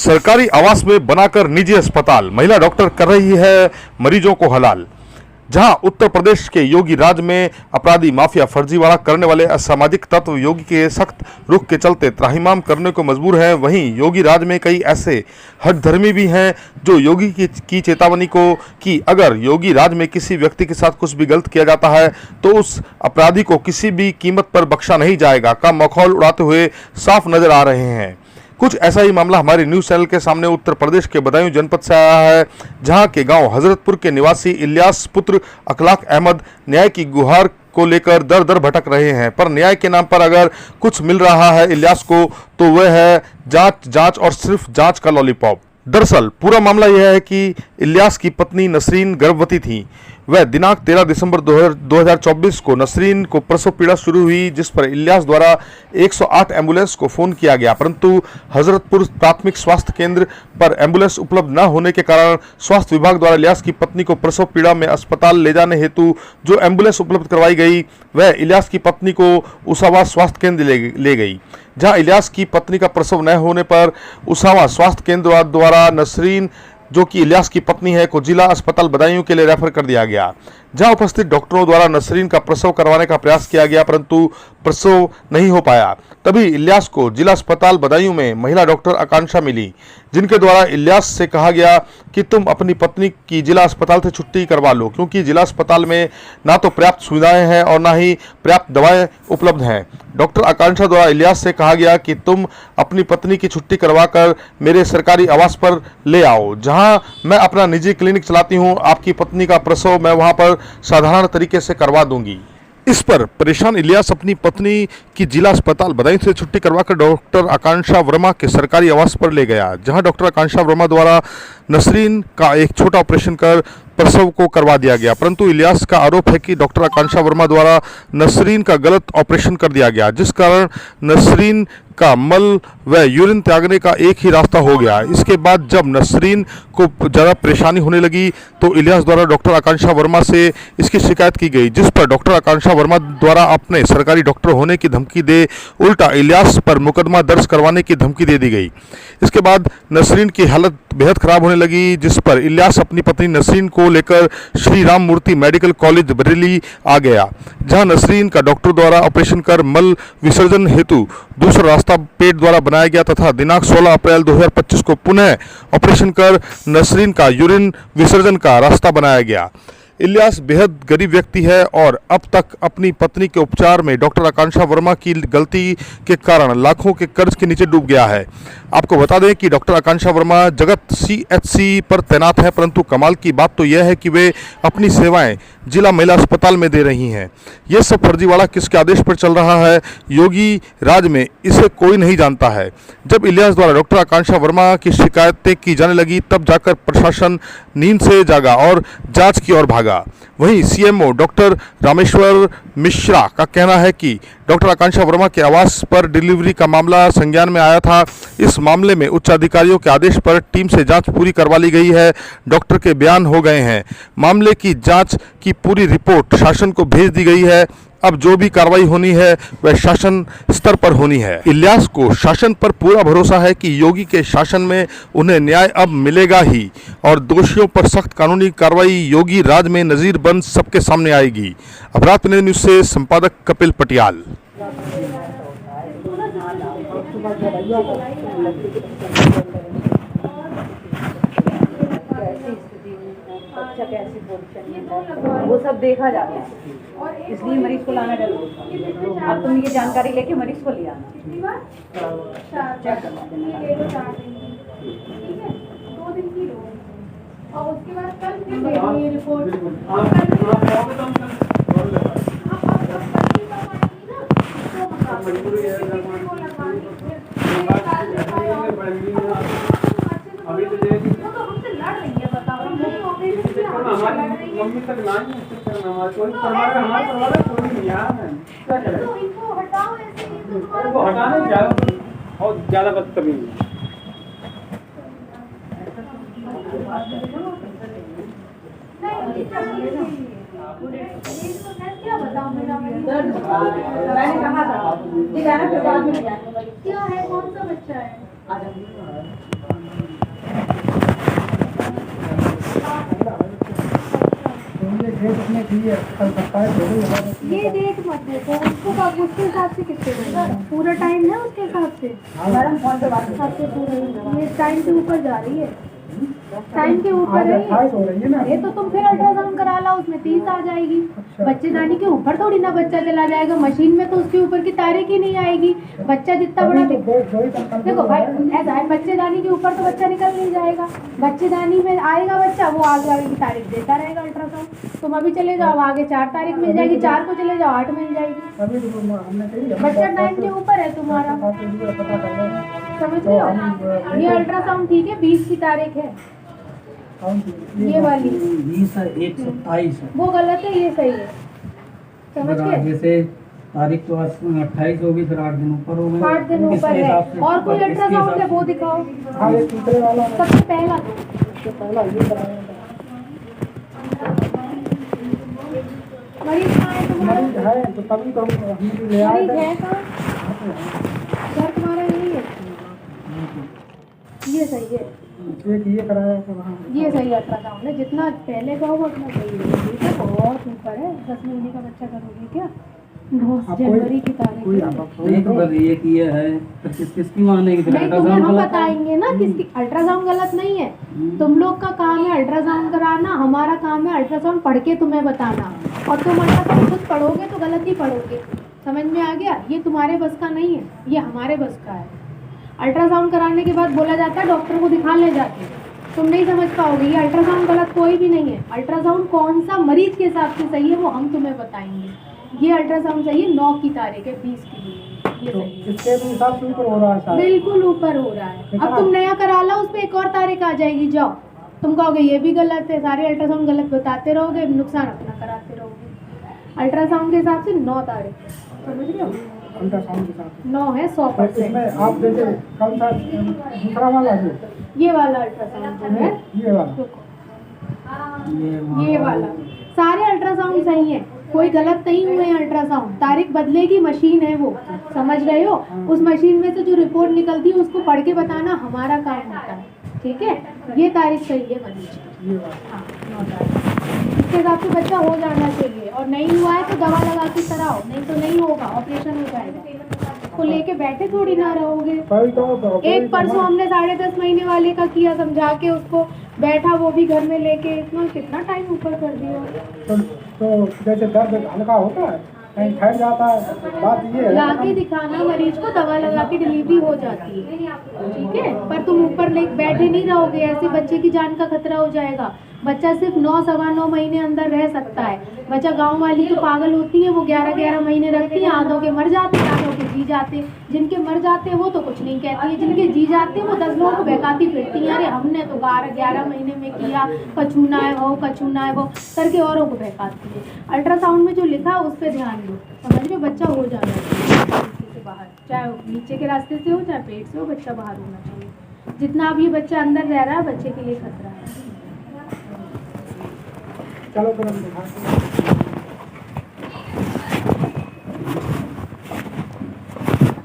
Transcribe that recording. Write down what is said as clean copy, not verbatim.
सरकारी आवास में बनाकर निजी अस्पताल, महिला डॉक्टर कर रही है मरीजों को हलाल। जहां उत्तर प्रदेश के योगी राज में अपराधी माफिया फर्जीवाड़ा करने वाले असामाजिक तत्व योगी के सख्त रुख के चलते त्राहिमाम करने को मजबूर है, वहीं योगी राज में कई ऐसे हठधर्मी भी हैं जो योगी की चेतावनी को कि अगर योगी राज में किसी व्यक्ति के साथ कुछ भी गलत किया जाता है तो उस अपराधी को किसी भी कीमत पर बख्शा नहीं जाएगा का मखौल उड़ाते हुए साफ नजर आ रहे हैं। कुछ ऐसा ही मामला हमारे न्यूज चैनल के सामने उत्तर प्रदेश के बदायूं जनपद से आया है, जहां के गांव हजरतपुर के निवासी इलियास पुत्र अखलाक अहमद न्याय की गुहार को लेकर दर दर भटक रहे हैं। पर न्याय के नाम पर अगर कुछ मिल रहा है इलियास को तो वह है जांच और सिर्फ जांच का लॉलीपॉप। दरअसल पूरा मामला यह है कि इलियास की पत्नी नसरीन गर्भवती थी। वह दिनांक 13 दिसंबर 2024 को नसरीन को प्रसव पीड़ा शुरू हुई, जिस पर इलियास द्वारा 108 एम्बुलेंस को फोन किया गया, परंतु हजरतपुर प्राथमिक स्वास्थ्य केंद्र पर एम्बुलेंस उपलब्ध न होने के कारण स्वास्थ्य विभाग द्वारा इलियास की पत्नी को प्रसव पीड़ा में अस्पताल ले जाने हेतु जो एम्बुलेंस उपलब्ध करवाई गई वह इलियास की पत्नी को उसावा स्वास्थ्य केंद्र ले गई। जहां इलियास की पत्नी का प्रसव न होने पर उसावा स्वास्थ्य केंद्र द्वारा नसरीन जो कि इलियास की पत्नी है को जिला अस्पताल बदायूं के लिए रेफर कर दिया गया। जहां उपस्थित डॉक्टरों द्वारा नसरीन का प्रसव करवाने का प्रयास किया गया, परंतु प्रसव नहीं हो पाया। तभी इलियास को जिला अस्पताल बदायूं में महिला डॉक्टर आकांक्षा मिली, जिनके द्वारा इलियास से कहा गया कि तुम अपनी पत्नी की जिला अस्पताल से छुट्टी करवा लो, क्योंकि जिला अस्पताल में ना तो पर्याप्त सुविधाएं हैं और ना ही पर्याप्त दवाएं उपलब्ध हैं। डॉक्टर आकांक्षा द्वारा इलियास से कहा गया कि तुम अपनी पत्नी की छुट्टी करवाकर मेरे सरकारी आवास पर ले आओ, जहां मैं अपना निजी क्लिनिक चलाती हूं। आपकी पत्नी का प्रसव मैं वहां पर साधारण तरीके से करवा दूंगी। इस पर परेशान इलियास अपनी पत्नी की जिला अस्पताल बदायूं से छुट्टी करवाकर डॉक्टर आकांक्षा वर्मा के सरकारी आवास पर ले गया, जहां डॉक्टर आकांक्षा वर्मा द्वारा नसरीन का एक छोटा ऑपरेशन कर प्रसव को करवा दिया गया, परंतु इलियास का आरोप है कि डॉक्टर आकांक्षा वर्मा द्वारा नसरीन का गलत ऑपरेशन कर दिया गया, जिस कारण नसरीन का मल व यूरिन त्यागने का एक ही रास्ता हो गया। इसके बाद जब नसरीन को ज़्यादा परेशानी होने लगी तो इलियास द्वारा डॉक्टर आकांक्षा वर्मा से इसकी शिकायत की गई, जिस पर डॉक्टर आकांक्षा वर्मा द्वारा अपने सरकारी डॉक्टर होने की धमकी दे उल्टा इलियास पर मुकदमा दर्ज करवाने की धमकी दे दी गई। इसके बाद नसरीन की हालत बेहद खराब होने लगी, जिस पर इलियास अपनी पत्नी नसरीन को लेकर श्री राम मूर्ति मेडिकल कॉलेज बरेली आ गया, जहां नसरीन का डॉक्टर द्वारा ऑपरेशन कर मल विसर्जन हेतु दूसरा रास्ता पेट द्वारा बनाया गया तथा दिनांक 16 अप्रैल 2025 को पुनः ऑपरेशन कर नसरीन का यूरिन विसर्जन का रास्ता बनाया गया। इलियास बेहद गरीब व्यक्ति है और अब तक अपनी पत्नी के उपचार में डॉक्टर आकांक्षा वर्मा की गलती के कारण लाखों के कर्ज के नीचे डूब गया है। आपको बता दें कि डॉक्टर आकांक्षा वर्मा जगत CHC पर तैनात है, परंतु कमाल की बात तो यह है कि वे अपनी सेवाएं जिला महिला अस्पताल में दे रही हैं। यह सब फर्जीवाड़ा किसके आदेश पर चल रहा है, योगी राज में, इसे कोई नहीं जानता है। जब इलियास द्वारा डॉक्टर आकांक्षा वर्मा की शिकायतें की जाने लगी तब जाकर प्रशासन नींद से जागा और जांच की ओर भागा। वहीं CMO डॉक्टर रामेश्वर मिश्रा का कहना है कि डॉक्टर आकांक्षा वर्मा के आवास पर डिलीवरी का मामला संज्ञान में आया था। इस मामले में उच्च अधिकारियों के आदेश पर टीम से जांच पूरी करवा ली गई है। डॉक्टर के बयान हो गए हैं। मामले की जांच की पूरी रिपोर्ट शासन को भेज दी गई है। अब जो भी कार्रवाई होनी है वह शासन स्तर पर होनी है। इलियास को शासन पर पूरा भरोसा है कि योगी के शासन में उन्हें न्याय अब मिलेगा ही और दोषियों पर सख्त कानूनी कार्रवाई योगी राज में नजीर बन सबके सामने आएगी। अपराध प्रतिनिधि न्यूज से संपादक कपिल पटियाल। वो सब देखा जाता है, इसलिए मरीज को लाना जरूरी है। अब तुम ये जानकारी लेके मरीज को ले आना, चेक करवा देना। और उसके बाद कल ये रिपोर्ट मम्मी तक ना ही कोई हमारा कोई नहीं यार, क्या करें? इनको हटाने क्या और ज़्यादा बदतमीजी। क्या बताऊं, मेरा दर्द बता रहे हैं। मैंने कहा था ठीक है ना, फिर बाद में किया। क्या है, कौन सा बच्चा है? आ जाओ। ये डेट मत देखो, उसको कब उसके हिसाब से कितने देना? पूरा टाइम है उसके हिसाब से? मैडम फोन पे बात हिसाब से पूरा ही। ये टाइम के ऊपर जा रही है, टाइम के ऊपर है ये तो तुम फिर अल्ट्रासाउंड करा ला, उसमें 30 आ जाएगी। बच्चेदानी के ऊपर थोड़ी ना बच्चा चला जाएगा, मशीन में तो उसके ऊपर की तारीख ही नहीं आएगी। बच्चा जितना बड़ा देखो भाई ऐसा है, बच्चेदानी के ऊपर तो बच्चा निकल नहीं जाएगा, बच्चेदानी में आएगा बच्चा, वो आगे आगे की तारीख देता रहेगा अल्ट्रासाउंड। तुम अभी चले जाओ आगे 4 तारीख मिल जाएगी, 4 को चले जाओ 8 मिल जाएगी। बच्चा टाइम के ऊपर है तुम्हारा, समझ रहे हो? ये अल्ट्रासाउंड ठीक है, 20 की तारीख है ये वाली, 20/1/27 है। वो गलत है, ये सही है, समझ अगर गए? जैसे तारीख तो आज 28 होगी, फिर 8 दिन ऊपर हो गए। 8 दिन इसके ऊपर है। हिसाब से- और कोई इसके अल्ट्रासाउंड हिसाब है से- वो दिखाओ, तीसरे वाला सबसे पहला दो। मरीज कहाँ है तुम्हारा? मरीज है तो तभी तो हम भी ले आए मरीज थे। है कहाँ? घर तुम्हारा यही है, ये सही है, एक ये कराया था वहाँ। ये सही अल्ट्रासाउंड है। जितना पहले का होगा उतना सही है। ठीक है, बहुत ऊपर है, 10 महीने का बच्चा करोगे क्या? 9 आप जनवरी की कोई तारीख है। आप नहीं तो बस एक ये है, फिर किसकी मानेगी? फिर नहीं, तुम्हें अल्ट्रासाउंड हम गलत है। बताएंगे ना किसकी। अल्ट्रासाउंड गलत नहीं है, तुम लोग का काम है अल्ट्रासाउंड कराना, हमारा काम है अल्ट्रासाउंड पढ़ के तुम्हें बताना। और तुम अल्ट्रासाउंड खुद पढ़ोगे तो गलत ही पढ़ोगे, समझ में आ गया? ये तुम्हारे बस का नहीं है, ये हमारे बस का है। अल्ट्रासाउंड कराने के बाद बोला जाता है डॉक्टर को दिखा ले जाके, तुम नहीं समझ पाओगे। ये अल्ट्रासाउंड गलत कोई भी नहीं है। अल्ट्रासाउंड कौन सा मरीज के हिसाब से सही है वो हम तुम्हें बताएंगे। ये अल्ट्रासाउंड सही है, 9 की तारीख है, 20 की नहीं, ये तो सही है, इसके भी हिसाब से ऊपर हो रहा है शायद। बिल्कुल ऊपर हो रहा है। अब तुम नया करा लो, उस पर एक और तारीख आ जाएगी, जाओ। तुम कहोगे ये भी गलत है, सारे अल्ट्रासाउंड गलत बताते रहोगे, नुकसान अपना कराते रहोगे। अल्ट्रासाउंड के हिसाब से 9 तारीख है, समझ रहे हो? अल्ट्रासाउंड के साथ 9 है, तो 100%। इसमें आप जैसे कौन सा दूसरा वाला है ये वाला अल्ट्रासाउंड जो है, ये वाला रुको, ये ये वाला, सारे अल्ट्रासाउंड सही है, कोई गलत नहीं हुए हैं अल्ट्रासाउंड। तारीख बदलेगी, मशीन है वो, समझ रहे हो? उस मशीन में से जो रिपोर्ट निकलती है उसको पढ़ के बताना हमारा काम होता है, ठीक है? ये तारीख सही है मरीज की, ये वाला हाँ 9 तारीख। इसके हिसाब से बच्चा हो जाना चाहिए, और नहीं हुआ है तो दवा लगा के कराओ, नहीं तो नहीं होगा, ऑपरेशन हो जाएगा। उसको लेके बैठे थोड़ी ना रहोगे। कोई तो एक परसों हमने 10.5 महीने वाले का किया, समझा के उसको, बैठा वो भी घर में लेके, इतना कितना टाइम ऊपर कर दिया। तो जैसे दर्द हल्का होता है, कहीं फैल जाता है, बात ये है लाके दिखाना मरीज को, दवा लगा के डिलीवरी हो जाती है, ठीक है? पर तुम ऊपर ले बैठे नहीं रहोगे, ऐसे बच्चे की जान का खतरा हो जाएगा। बच्चा सिर्फ 9 सवा 9 महीने अंदर रह सकता है। बच्चा गांव वाली तो पागल होती है, वो 11-11 महीने रखती है, आधों के मर जाते हैं, आधों के जी जाते हैं। जिनके मर जाते हैं वो तो कुछ नहीं कहती है, जिनके जी जाते हैं वो 10 लोगों को बहकाती फिरती हैं, अरे हमने तो 11 महीने में किया, कछूना है वो करके औरों को बहकाती है। अल्ट्रासाउंड में जो लिखा है उस पर ध्यान दो, समझ में? बच्चा हो जाना चाहिए से बाहर, चाहे नीचे के रास्ते से हो चाहे पेट से हो, बच्चा बाहर होना चाहिए। जितना अब ये बच्चा अंदर रह रहा है, बच्चे के लिए खतरा है। चलो फिर हम दिखाते हैं।